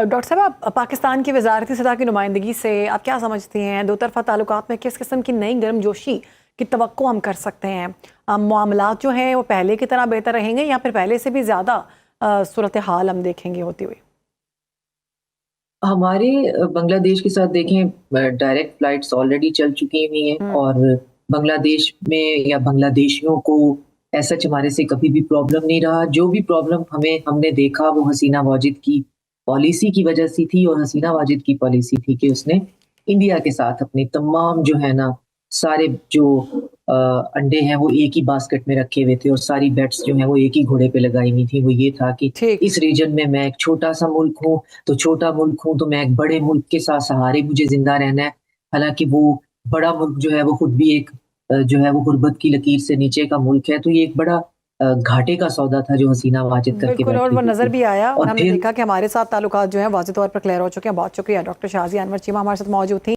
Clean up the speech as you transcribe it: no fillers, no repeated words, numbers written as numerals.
Doctor साहब, आप पाकिस्तान की वजारती सतह की नुमाइंदगी से आप क्या समझती हैं? दो तरफ़ा ताल्लुकात में किस किस्म की नई गर्मजोशी की तवक्को हम कर सकते हैं? मामलात जो हैं वो पहले की तरह बेहतर रहेंगे या फिर पहले से भी ज़्यादा सूरत हाल हम देखेंगे होती हुई? हमारे बांग्लादेश के साथ देखें, डायरेक्ट फ्लाइट्स ऑलरेडी चल चुकी हुई हैं हम्म। और बांग्लादेश में या बांग्लादेशियों को ऐसा हमारे से कभी भी प्रॉब्लम नहीं रहा। जो भी प्रॉब्लम हमने देखा वो हसीना वाजिद की पॉलिसी की वजह से थी, और हसीना वाजिद की पॉलिसी थी कि उसने इंडिया के साथ अपने तमाम जो है ना सारे जो अंडे हैं वो एक ही बास्केट में रखे हुए थे, और सारी बेट्स जो हैं वो एक ही घोड़े पे लगाई हुई थी। वो ये था कि ठीक। इस रीजन में मैं एक छोटा सा मुल्क हूँ, तो छोटा मुल्क हूँ तो मैं एक बड़े मुल्क के साथ सहारे मुझे जिंदा रहना है। हालांकि वो बड़ा मुल्क जो है वो खुद भी एक जो है वो गुर्बत की लकीर से नीचे का मुल्क है। तो ये एक बड़ा घाटे का सौदा था जो हसीना वाजिद करके बिल्कुल, और बैठी वो हुई नज़र थी। भी आया और और हमने फिर देखा कि हमारे साथ ताल्लुकात जो हैं वाज़ेह तौर पर क्लियर हो चुके हैं। बहुत शुक्रिया, डॉक्टर शाज़िया अनवर चीमा हमारे साथ मौजूद थी।